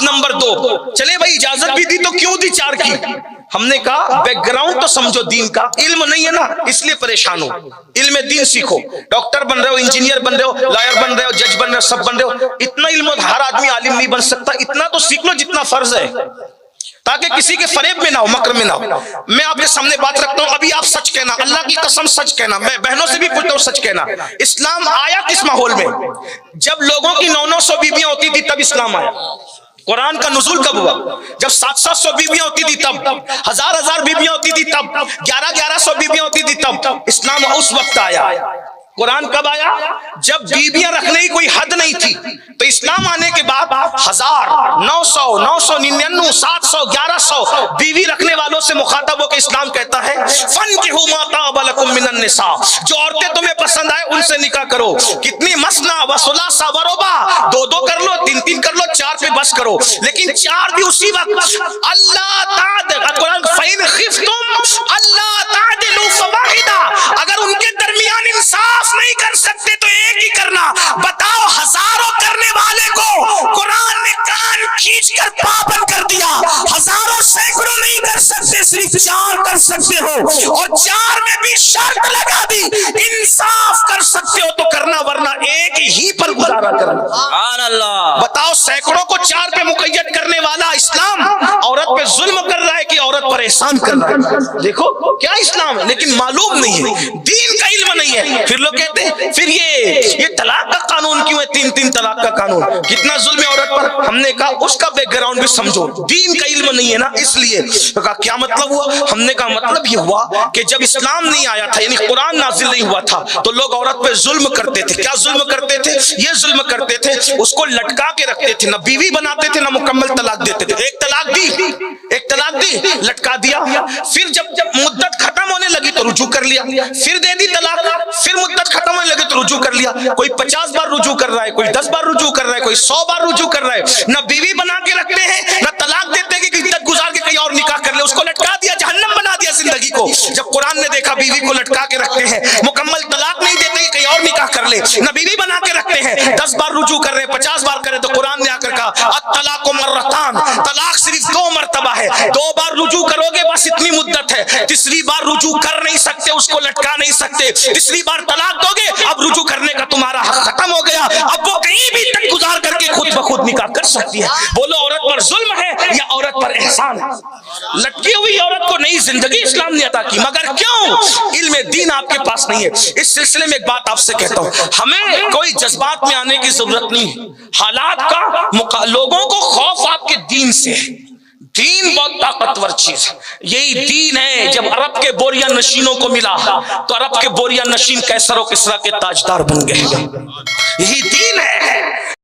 Number 2 چلے بھائی اجازت بھی دی تو کیوں دی 4 کی؟ ہم نے کہا بیک گراؤنڈ تو سمجھو دین کا، علم نہیں ہے نا اس لیے پریشان ہو، علم دین سیکھو، ڈاکٹر بن رہے ہو، انجینئر بن رہے ہو، لائر بن رہے ہو، جج بن رہے ہو، سب بن رہے ہو، اتنا علم ہر آدمی عالم نہیں بن سکتا، اتنا تو سیکھ لو جتنا فرض ہے، تاکہ کسی کے فریب میں نہ ہو، مکر میں نہ ہو۔ میں آپ کے سامنے بات رکھتا ہوں، ابھی آپ سچ کہنا، اللہ کی قسم سچ کہنا، میں بہنوں سے بھی پوچھتا ہوں سچ کہنا، اسلام آیا کس ماحول میں؟ جب لوگوں کی 900 بیویاں ہوتی تھی تب اسلام آیا۔ قرآن کا نزول کب ہوا؟ جب 700 بیویاں ہوتی تھی تب، 1000 بیویاں ہوتی تھی تب، 1100 بیویاں ہوتی تھی تب، اسلام اس وقت آیا۔ قرآن کب آیا؟ جب بیویاں رکھنے کی کوئی حد نہیں تھی، تو اسلام آنے کے بعد 1000 900 999 700 1100 بیوی رکھنے والوں سے مخاطب ہو کے اسلام کہتا ہے فَانْكِحُوا مَا طَابَ لَكُم مِّنَ النِّسَاءِ، جو عورتیں تمہیں پسند آئے ان سے نکاح کرو۔ کتنی؟ مثنیٰ وثلاث ورباع، 2 کر لو، 3 کر لو، 4 پہ بس کرو، لیکن 4 بھی اسی وقت۔ اللہ تعدل، قرآن فَإِنْ خِفْتُمْ أَلَّا تَعْدِلُوا فَوَاحِدَةً، اگر ان کے درمیان انصاف نہیں کر سکتے تو ایک ہی کرنا۔ بتاؤ ہزاروں کرنے والے کو قرآن نے کان کھینچ کر پابند کر دیا، ہزاروں سینکڑوں نہیں کر سکتے، صرف 4 کر سکتے ہو، اور 4 میں بھی شرط لگا دی انصاف کر سکتے ہو تو کرنا، ورنہ ایک ہی پر گزارا کرنا۔ سبحان اللہ۔ بتاؤ سینکڑوں کو 4 پہ مقید کرنے والا اسلام عورت پہ ظلم کر رہا ہے کہ عورت پر احسان کر رہا ہے؟ دیکھو کیا اسلام ہے، لیکن معلوم نہیں ہے، دین کا علم نہیں ہے۔ پھر لوگ کہتے ہیں پھر یہ طلاق کا قانون کیوں ہے، 3 طلاق کا قانون، کتنا ظلم ہے عورت پر؟ ہم نے کہا اس کا بیک گراؤنڈ بھی سمجھو، دین کا علم نہیں ہے نا اس لیے۔ کہا کیا مطلب ہوا؟ ہم نے کہا مطلب یہ ہوا کہ جب اسلام نہیں آیا تھا، یعنی قرآن نازل نہیں ہوا تھا، تو لوگ عورت پہ ظلم کرتے تھے۔ کیا ظلم کرتے تھے؟ یہ ظلم کرتے تھے اس کو لٹکا کے رکھتے تھے، نہ بیوی بناتے تھے نہ مکمل طلاق دیتے تھے۔ ایک طلاق دی لٹکا دیا، پھر جب مدت ختم ہونے لگی تو رجوع کر لیا، پھر دے دی طلاق، پھر مدت ختم ہونے لگی تو رجوع کر لیا۔ کوئی 50 بار رجوع کر رہا ہے، کوئی 10 بار رجوع کر رہا ہے، کوئی 100 بار رجوع کر رہا ہے، نہ بیوی بنا کے رکھتے ہیں نہ طلاق دیتے کہ عدت گزار کے کہیں اور نکاح کر لے، اس کو لٹکا دیا، جہنم بنا دیا زندگی کو۔ جب قرآن نے دیکھا بیوی کو لٹکا کے رکھتے ہیں، مکمل طلاق نہیں دیتے کہ کہیں اور نکاح کر لے، نہ بیوی بنا کے رکھتے ہیں، 10 بار رجوع کر رہے ہیں، 50 بار کرے، تو قرآن نے آ کر کہا الطلاق مرتان، طلاق صرف 2 مرتبہ ہے، 2 بار رجوع کرو گے بس اتنی مدت ہے، تیسری بار رجوع کر نہیں سکتے، اس کو لٹکا نہیں سکتے، تیسری بار طلاق دو گے اب رجوع کرنے کا تمہارا حق ختم ہو گیا، اب وہ کہیں بھی تک گزار کر کے خود بخود نکاح کر سکتی ہے۔ بولو عورت پر ظلم ہے یا عورت پر احسان ہے؟ لٹکی ہوئی عورت کو نئی زندگی اسلام نے عطا کی، مگر کیوں؟ علم دین آپ کے پاس نہیں ہے۔ اس سلسلے میں ایک بات آپ سے کہتا ہوں، ہمیں کوئی جذبات میں آنے کی ضرورت نہیں ہے، حالات کا، لوگوں کو خوف آپ کے دین سے ہے۔ دین بہت طاقتور چیز ہے، یہی دین ہے جب عرب کے بوریا نشینوں کو ملا تو عرب کے بوریا نشین کیسر و کسریٰ کے تاجدار بن گئے، یہی دین ہے۔